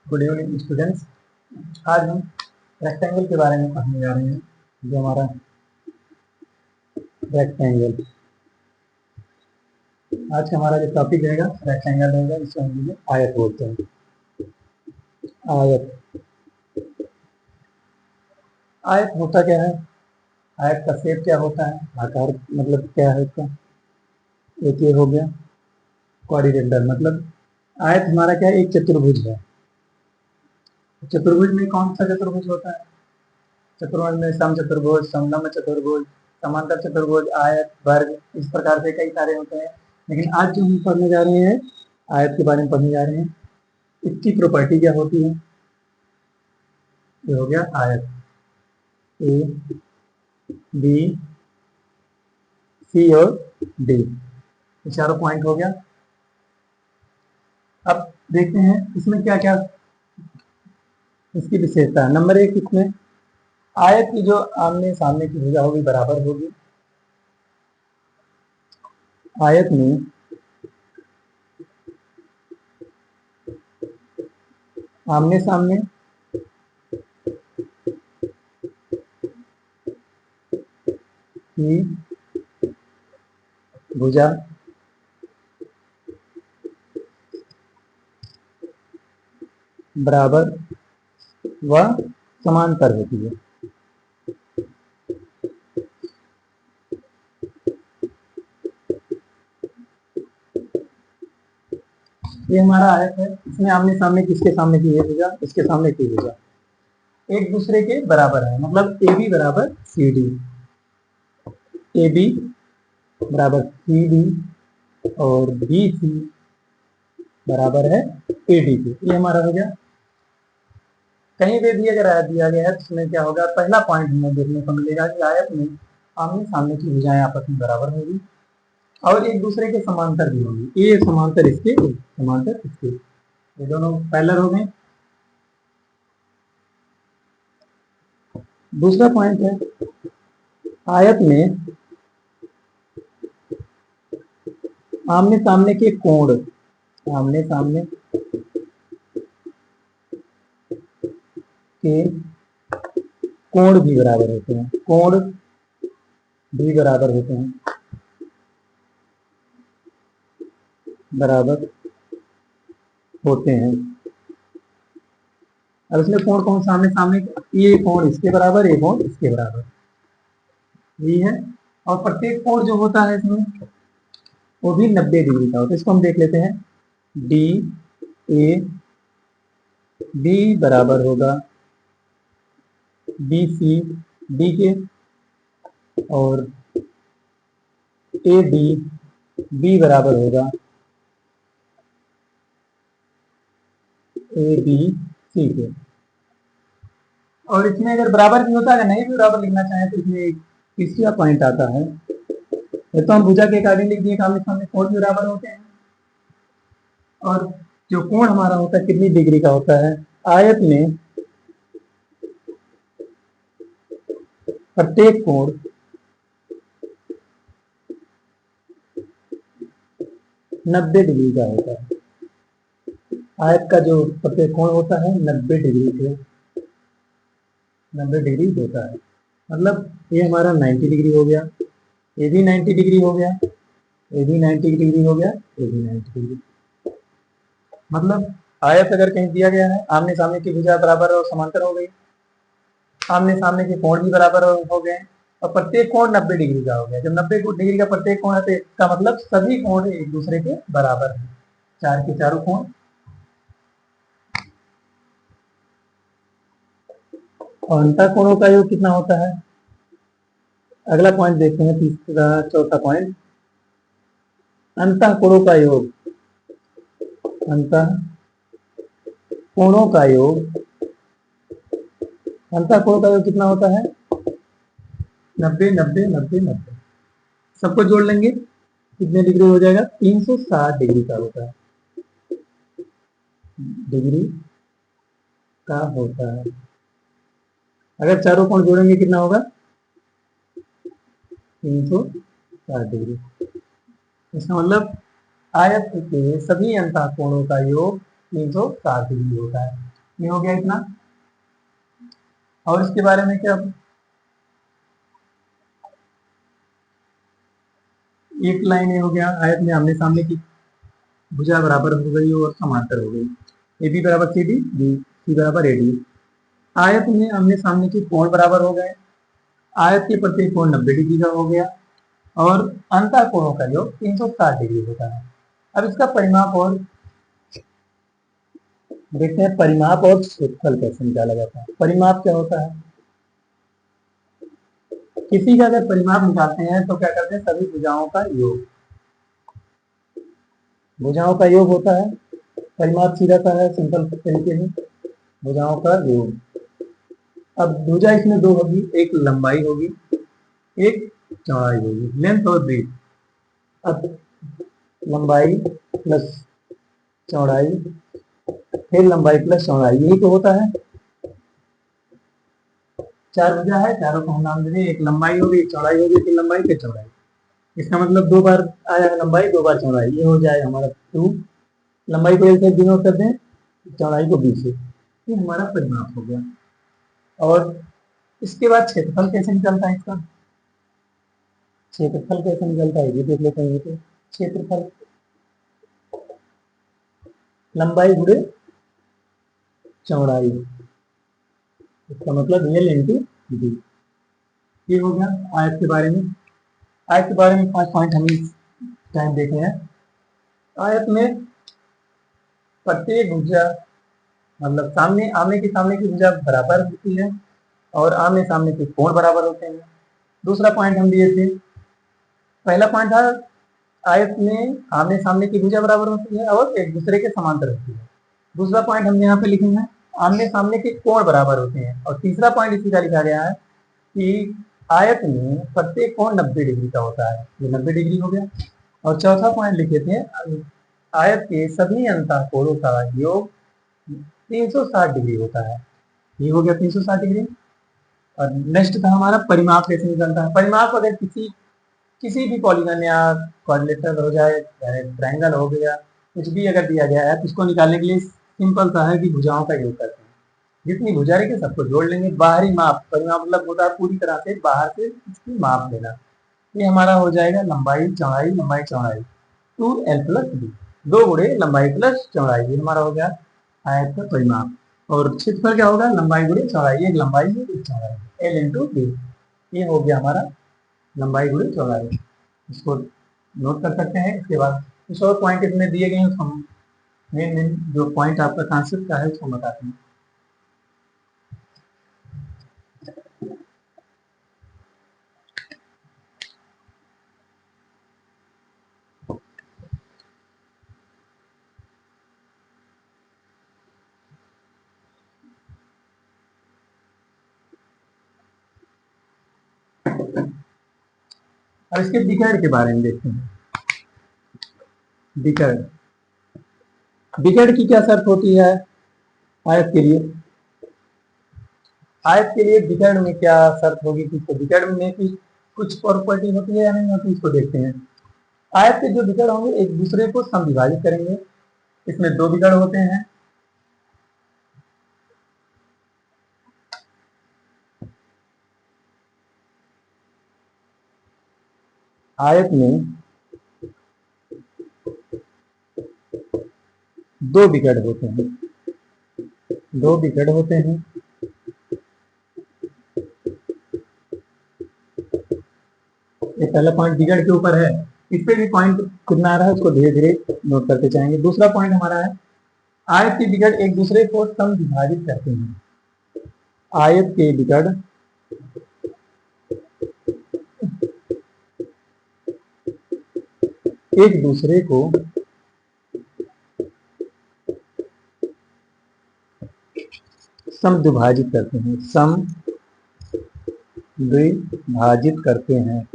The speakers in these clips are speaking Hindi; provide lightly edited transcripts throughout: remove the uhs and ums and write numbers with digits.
Good evening students. आज हम रेक्टेंगल के बारे में पढ़ने जा रहे हैं। जो हमारा रेक्टेंगल आज का हमारा जो टॉपिक रहेगा रेक्टेंगल रहेगा, जिसको हम आयत बोलते हैं। आयत आयत होता क्या है? आयत का शेप क्या होता है? आकार मतलब क्या है इसका? एक ये हो गया क्वाड्रिलेटरल, मतलब आयत हमारा क्या है? एक चतुर्भुज है। चतुर्भुज में कौन सा चतुर्भुज होता है? चतुर्भुज में सम चतुर्भुज, समलंब चतुर्भुज, समांतर चतुर्भुज, आयत, वर्ग, इस प्रकार से कई सारे होते हैं। लेकिन आज जो हम पढ़ने जा रहे हैं आयत के बारे में पढ़ने जा रहे हैं। इसकी प्रॉपर्टी क्या होती है? ये हो गया आयत, ए बी सी और डी, ये चारों पॉइंट हो गया। अब देखते हैं इसमें क्या क्या इसकी विशेषता है। नंबर एक, इसमें आयत की जो आमने सामने की भुजा होगी बराबर होगी। आयत में आमने सामने की भुजा बराबर व समांतर होती है। ये हमारा आयत है, इसमें आमने सामने किसके सामने की है भुजा? इसके सामने की भुजा एक दूसरे के बराबर है, मतलब ए बी बराबर सी डी, ए बी बराबर सी डी और बी सी बराबर है ए डी के। ये हमारा हो गया। कहीं पे भी अगर आयत दिया गया है तो उसमें क्या होगा? पहला पॉइंट हमें देखने को मिलेगा कि आयत में आमने सामने की भुजाएं आपस में बराबर होगी और एक दूसरे के समांतर भी होंगी। ये समांतर इसके, समांतर इसके, ये दोनों पैरेलल हो गए। दूसरा पॉइंट है आयत में आमने सामने के कोण, आमने सामने के कोण भी बराबर होते हैं, कोण भी बराबर होते हैं, बराबर होते हैं। अब इसमें कोण कौन सामने सामने? ये कोण इसके बराबर, ये कोण इसके बराबर, ये है। और प्रत्येक कोण जो होता है इसमें वो भी 90 डिग्री का होता है। इसको हम देख लेते हैं। डी ए बी बराबर होगा बी सी डी के, और ए डी बी बराबर होगा ए बी सी के। और इसमें अगर बराबर भी होता है, अगर नहीं भी बराबर लिखना चाहें तो इसमें एक तीसरा पॉइंट आता है। तो हम भुजा के अकॉर्डिंग लिख दिए, आमने सामने कोण भी बराबर होते हैं। और जो कोण हमारा होता है कितनी डिग्री का होता है? आयत में प्रत्येक कोण 90 डिग्री का होता है। आयत का जो प्रत्येक कोण होता है 90 डिग्री से 90 डिग्री होता है। मतलब ये हमारा 90 डिग्री हो गया, ये भी 90 डिग्री हो गया, ये भी 90 डिग्री हो गया, ये भी 90 डिग्री। मतलब आयत अगर कहीं दिया गया है, आमने सामने की भुजा बराबर और समांतर हो गई, आमने सामने के कोण भी बराबर हो गए, और प्रत्येक कोण 90 डिग्री का हो गया। जब 90 डिग्री का प्रत्येक कोण है तो इसका मतलब सभी कोण एक दूसरे के बराबर है, चार के चारों कोण। और अंतः कोणों का योग कितना होता है? अगला पॉइंट देखते हैं, तीसरा चौथा पॉइंट, अंतः कोणों का योग, अंतः कोणों का योग, अंतः कोणों का योग कितना होता है? 90 90 90 90, सबको जोड़ लेंगे कितने डिग्री हो जाएगा? 360 डिग्री का होता है, डिग्री का होता है। अगर चारों कोण जोड़ेंगे कितना होगा? 360 डिग्री। इसका मतलब आयत के सभी अंतः कोणों का योग 360 डिग्री होता है। ये हो गया इतना। और इसके बारे में क्या, एक लाइन ये हो गया, आयत में आमने सामने की भुजा बराबर हो गई और समांतर हो गई। ए बी बराबर सी डी, बी सी बराबर ए डी। आयत में आमने सामने के कोण बराबर हो गए। आयत के प्रत्येक कोण 90 डिग्री का हो गया और अंतः कोणों का योग 360 डिग्री होता है। अब इसका परिमाप और देखते हैं, परिमाप और क्षेत्रफल कैसे निकाला जाता है। परिमाप क्या होता है, किसी का अगर परिमाप निकालते हैं तो क्या करते हैं, सभी भुजाओं का योग, भुजाओं का योग होता है। परिमाप सीधा सा है, सिंपल तरीके में, भुजाओं का योग। अब भुजा इसमें दो होगी, एक लंबाई होगी, एक चौड़ाई होगी, लेंथ और ब्रीथ। अब लंबाई प्लस चौड़ाई, फिर लंबाई प्लस चौड़ाई, यही तो होता है। चार भुजा है, चारों को हम नाम दे दें, एक लंबाई होगी, एक चौड़ाई होगी, फिर लंबाई फिर चौड़ाई। इसका मतलब दो बार आया लंबाई, दो बार चौड़ाई, ये हो जाएगा हमारा 2। लंबाई को एल से डिनोट कर दें, चौड़ाई को बी से, ये हमारा परिमाप हो गया। और इसके बाद क्षेत्रफल कैसे निकलता है, इसका क्षेत्रफल कैसे निकलता है ये देख लेते हैं। तो क्षेत्रफल लंबाई गुणे चौड़ाई, इसका मतलब एल इंटू डी। ये हो गया आयत के बारे में। आयत के बारे में 5 पॉइंट हम इस टाइम देखे हैं। आयत में प्रत्येक भुजा, मतलब सामने आमने की सामने की भुजा बराबर होती है और आमने सामने के कोण बराबर होते हैं। दूसरा पॉइंट हम दिए थे, पहला पॉइंट था आयत में आमने सामने की भुजा बराबर होती है और एक दूसरे के समांतर होती है। दूसरा पॉइंट हमने यहाँ पे लिखे हैं, आमने सामने के कोण बराबर होते हैं। और तीसरा पॉइंट इसी का लिखा गया है कि आयत में प्रत्येक कोण 90 डिग्री का होता है, ये 90 डिग्री हो गया। और चौथा पॉइंट लिखे थे, आयत के सभी अंतः कोणों का योग 360 डिग्री होता है, ये हो गया 360 डिग्री। और नेक्स्ट था हमारा परिमाप कैसे निकलता है। परिमाप अगर किसी भी पॉलीगन या क्वाड्रिलेटरल हो जाए, ट्रायंगल हो गया, कुछ भी अगर दिया गया है तो उसको निकालने के लिए सिंपल सा है कि भुजाओं का योग करते हैं। जितनी भुजा रहेगी सबको जोड़ लेंगे। बाहरी माप, परिमाप मतलब होता है पूरी तरह से बाहर से इसकी माप लेना। ये हमारा हो जाएगा लंबाई चौड़ाई, लंबाई चौड़ाई 2l प्लस डी, 2 गुणे लंबाई प्लस चौड़ाई, ये हमारा हो गया आयत का परिमाप। और क्षेत्रफल क्या होगा, लंबाई गुणे चौड़ाई, एक लंबाई है एक चौड़ाई, एल इंटू डी। ये हो गया हमारा लंबाई गुणे चौड़ाई, इसको नोट कर सकते हैं। इसके बाद कुछ और पॉइंट इसमें दिए गए हैं, हम मेन मेन जो पॉइंट आपका कॉन्सेप्ट का है उसको बताते हैं। अब इसके डिकैड के बारे में देखते हैं। डिकैड, डिकैड की क्या शर्त होती है आयत के लिए। आयत के लिए डिकैड में क्या शर्त होगी, कि डिकैड में की कुछ प्रॉपर्टी होती है या नहीं होती, इसको देखते हैं। आयत के जो डिकैड होंगे एक दूसरे को समविभाजित करेंगे। इसमें 2 डिकैड होते हैं। आयत में 2 डिकैड होते हैं, 2 डिकैड होते हैं। ये पहला पॉइंट डिकैड के ऊपर है, इस पे भी पॉइंट कितना आ रहा है उसको धीरे धीरे नोट करते जाएंगे। दूसरा पॉइंट हमारा है, आयत के डिकैड एक दूसरे को समविभाजित करते हैं। आयत के डिकैड एक दूसरे को समद्विभाजित करते हैं, समद्विभाजित करते हैं।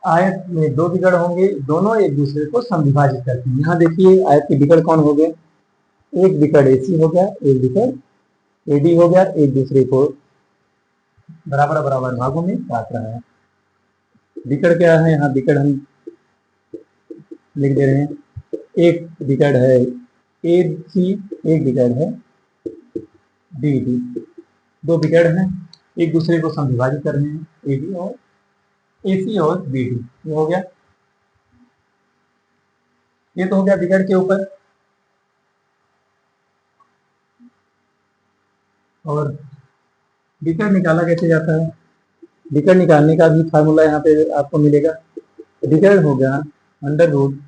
आयत में 2 डिकैड होंगे, दोनों एक दूसरे को समविभाजित करते हैं। यहाँ देखिए आयत के डिकैड कौन हो गए, एक डिकैड AC हो गया, एक डिकैड AD हो गया, एक दूसरे को बराबर बराबर भागों में काट रहा है। डिकैड क्या है, यहाँ डिकैड हम लिख दे रहे हैं, एक विकर्ण है ए सी, एक विकर्ण है बी डी, दो विकर्ण हैं, एक दूसरे को समविभाजित कर रहे हैं, ए डी और ए सी और बी डी। ये हो गया, ये तो हो गया विकर्ण के ऊपर। और विकर्ण निकाला कैसे जाता है, विकर्ण निकालने का भी फार्मूला यहाँ पे आपको मिलेगा। विकर्ण हो गया under root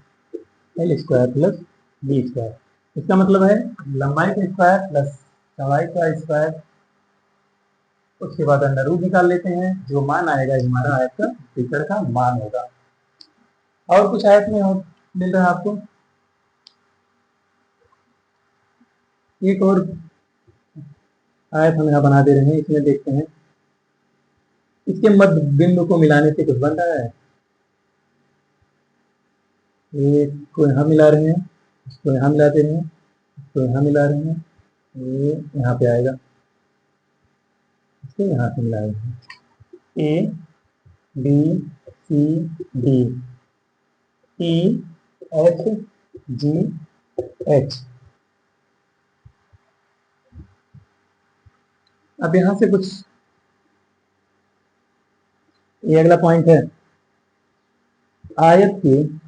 L square plus B square. इसका मतलब है लंबाई का स्क्वायर प्लस चौड़ाई का स्क्वायर, उसके बाद अंडर रूट निकाल लेते हैं, जो मान आएगा हमारा आयत का विकर्ण का मान होगा। और कुछ आयत में मिल रहा है आपको, एक और आयत हम यहाँ बना दे रहे हैं, इसमें देखते हैं इसके मध्य बिंदु को मिलाने से कुछ बन रहा है। एक को यहाँ मिला रहे हैं, इसको यहाँ मिला दे रहे हैं, इसको यहाँ मिला रहे हैं, ये यहाँ पे आएगा, इसको यहाँ से मिला रहे हैं, A B C D E F G H. अब यहां से कुछ, ये अगला पॉइंट है, आयत की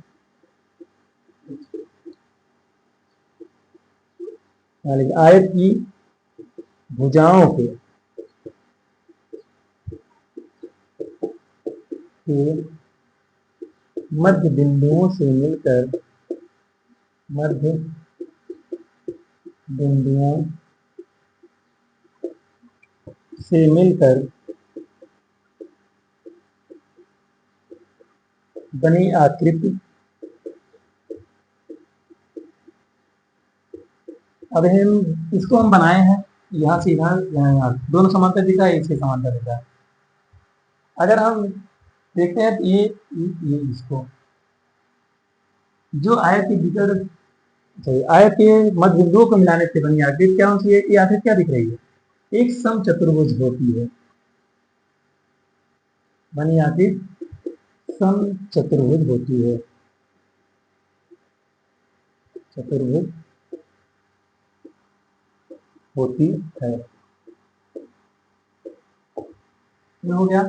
आयत की भुजाओं के मध्य बिंदुओं से मिलकर, मध्य बिंदुओं से मिलकर बनी आकृति। अब हम इसको हम बनाए हैं, यहाँ से इधर यहाँ दोनों समांतर दिखा है, इसके समांतर दिखा है। अगर हम देखते हैं तो ये इसको जो आयत के भीतर, आयत के मध्य बिंदुओं को मिलाने से बनी आकृति क्या होती है, ये आकृति क्या दिख रही है, एक समचतुर्भुज होती है, बनी आकृति समचतुर्भुज होती है, चतुर्भुज होती है। ये हो गया।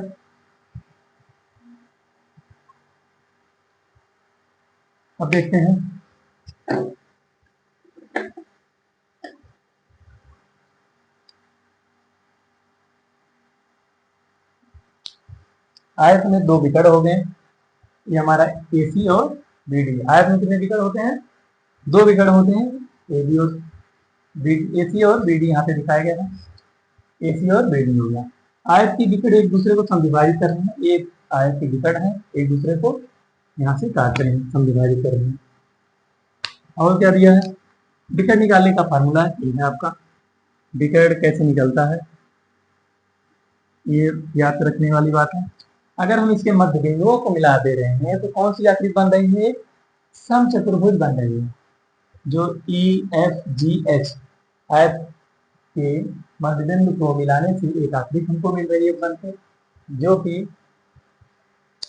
अब देखते हैं आयत में दो विकर्ण हो गए, ये हमारा AC और BD। आयत में कितने विकर्ण होते हैं, दो विकर्ण होते हैं, AB और AC और BD यहाँ पे दिखाया गया है, AC और BD हो गया। आयत की विकर्ण एक दूसरे को समविभाजित कर रहे हैं, एक आयत के विकर्ण है एक दूसरे को यहाँ से काट रहे हैं, समविभाजित कर रहे हैं। और क्या दिया है, विकर्ण निकालने का फार्मूला ये है आपका। विकर्ण कैसे निकलता है ये याद रखने वाली बात है। अगर हम इसके मध्य बिंदुओं को मिला दे रहे हैं तो कौन सी आकृति बन रही है, समचतुर्भुज बन रही है। जो EFGH आयत के मध्य बिंदु को मिलाने से एक आकृति हमको मिल रही है बनकर, जो कि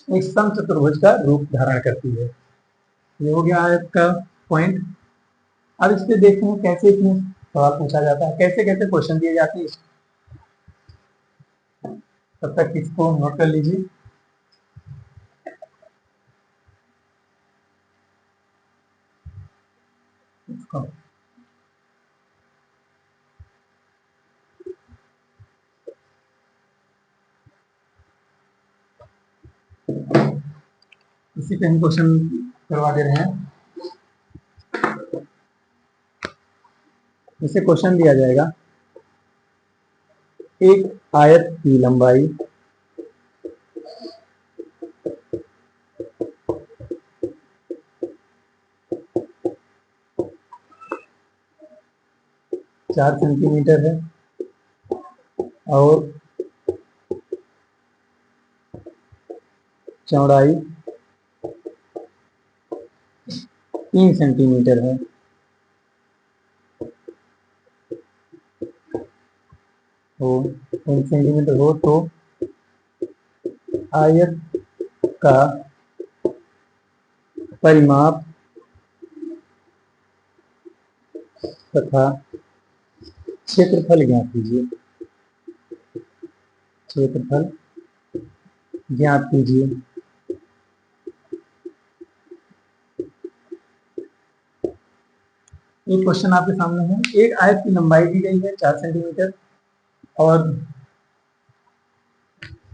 एक समचतुर्भुज का रूप धारण करती है। ये हो गया आयत का पॉइंट। अब इस पे देखते हैं कैसे इसमें सवाल पूछा जाता है, कैसे कैसे क्वेश्चन दिए जाते हैं। तब तक इसको नोट कर लीजिए। इसी पे हम क्वेश्चन करवा दे रहे हैं। इसे क्वेश्चन दिया जाएगा, एक आयत की लंबाई चार सेंटीमीटर है और चौड़ाई 3 सेंटीमीटर है। तो 3 सेंटीमीटर हो तो आयत का परिमाप तथा क्षेत्रफल ज्ञात कीजिए। क्षेत्रफल ज्ञात कीजिए। एक क्वेश्चन आपके सामने है। एक आयत की लंबाई दी गई है 4 सेंटीमीटर और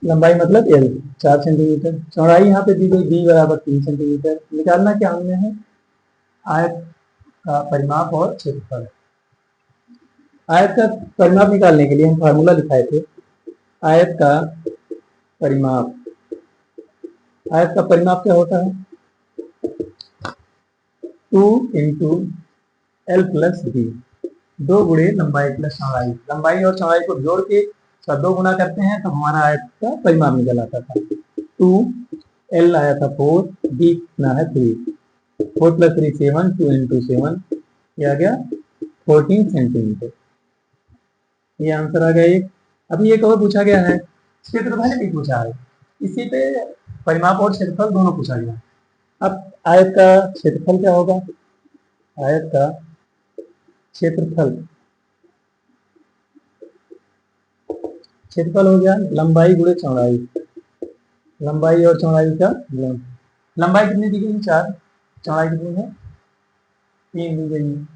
लंबाई मतलब एल 4 सेंटीमीटर, चौड़ाई यहाँ पे दी गई बी बराबर 3 सेंटीमीटर। निकालना क्या हमने है, आयत का परिमाप और क्षेत्रफल। आयत का परिमाप निकालने के लिए हम फार्मूला दिखाए थे। आयत का परिमाप, आयत का परिमाप क्या होता है, 2 इंटू एल प्लस बी, 2 गुणे लंबाई प्लस चौड़ाई। लंबाई और चौड़ाई को जोड़ के 2 गुना करते हैं तो हमारा आयत का परिमाप निकल आता था। 2 एल आया था 4, बी कितना है 3, 4 प्लस 3 7, 2 इंटू 7 ये आ गया 14 सेंटीमीटर। ये आंसर आ गया एक। अभी एक और पूछा गया है, क्षेत्रफल भी पूछा है, इसी पे परिमाप और क्षेत्रफल दोनों पूछा गया। अब आयत का क्षेत्रफल क्या होगा, आयत का क्षेत्रफल, क्षेत्रफल हो गया लंबाई गुणे चौड़ाई, लंबाई और चौड़ाई का गुण। लंबाई कितनी दी गई है 4, चौड़ाई कितनी है 3 दी गई है।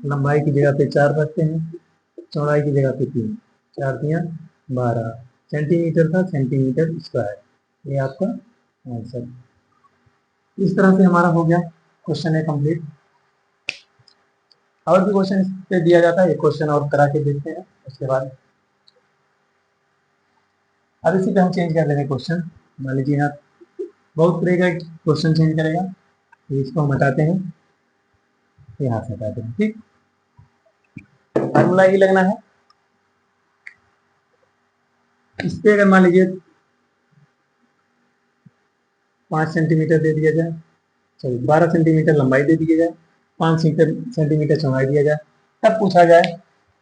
लंबाई की जगह पे 4 रखते हैं, चौड़ाई की जगह पे 3, 4 3 12 सेंटीमीटर था, सेंटीमीटर स्क्वायर। ये आपका आंसर। इस तरह से हमारा हो गया क्वेश्चन है कंप्लीट। और भी क्वेश्चन इस पे दिया जाता है, एक क्वेश्चन और करा के देखते हैं उसके बाद। अब इसी पे हम चेंज कर लेंगे क्वेश्चन। मान लीजिए यहाँ बहुत तरह का क्वेश्चन चेंज करेगा, तो इसको हम हटाते हैं, यहाँ से हटाते हैं। ठीक, फार्मूला ही लगना है। इस पे अगर मान लीजिए 5 सेंटीमीटर दे दिया जाए, सॉरी 12 सेंटीमीटर लंबाई दे दी जाए, 5 सेंटीमीटर चौड़ाई दिया जाए, तब पूछा जाए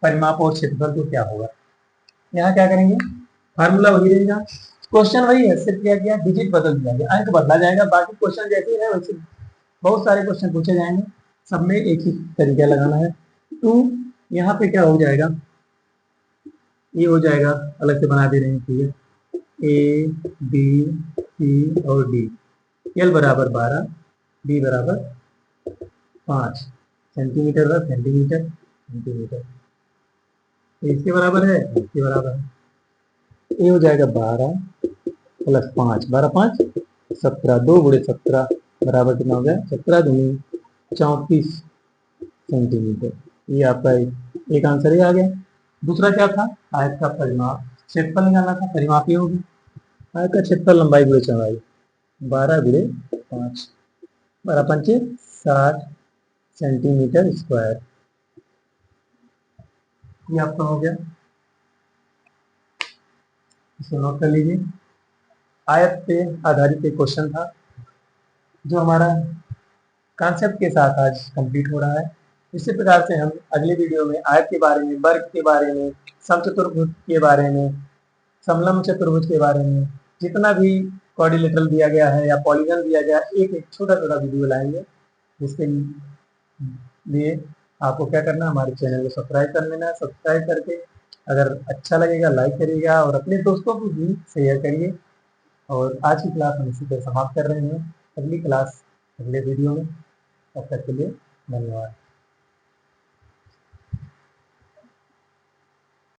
परिमाप और क्षेत्रफल तो क्या होगा। यहाँ क्या करेंगे, फार्मूला वही रहेगा, क्वेश्चन वही है, सिर्फ क्या किया डिजिट बदल दिया गया, अंक बदला जाएगा, बाकी क्वेश्चन जैसे है वैसे बहुत सारे क्वेश्चन पूछे जाएंगे, सब में एक ही तरीका लगाना है। तो यहाँ पे क्या हो जाएगा, ये हो जाएगा, अलग से बना दे रहे हैं, ठीक है, ए बी सी और डी, एल बराबर 12, बी बराबर 5 सेंटीमीटर का सेंटीमीटर सेंटीमीटर, इसके बराबर है, इसके बराबर है। ये हो जाएगा 12 प्लस 5, 12 5 17, 2 गुणे 17 बराबर कितना हो गया 17 दूनी 34 सेंटीमीटर। ये आपका एक आंसर ही आ गया। दूसरा क्या था, आयत का परिमाप, क्षेत्रफल निकालना था, परिमाप ये हो गया। आयत का क्षेत्रफल लंबाई गुणे चौड़ाई, 12 गुणे 5, 12 पंचे 60 सेंटीमीटर स्क्वायर। ये आपका हो गया, इसे नोट कर लीजिए। आयत पे आधारित एक क्वेश्चन था जो हमारा कॉन्सेप्ट के साथ आज कंप्लीट हो रहा है। इसी प्रकार से हम अगले वीडियो में आयत के बारे में, वर्ग के बारे में, समचतुर्भुज के बारे में, समलंब चतुर्भुज के बारे में, जितना भी क्वाड्रिलेटरल दिया गया है या पॉलीगन दिया गया है, एक एक छोटा छोटा वीडियो लाएंगे। जिसके लिए आपको क्या करना है, हमारे चैनल को सब्सक्राइब कर लेना है। सब्सक्राइब करके अगर अच्छा लगेगा लाइक करिएगा और अपने दोस्तों को भी शेयर करिए। और आज की क्लास हम इसी पर समाप्त कर रहे हैं। अगली क्लास अगले वीडियो में, तब तक के लिए धन्यवाद।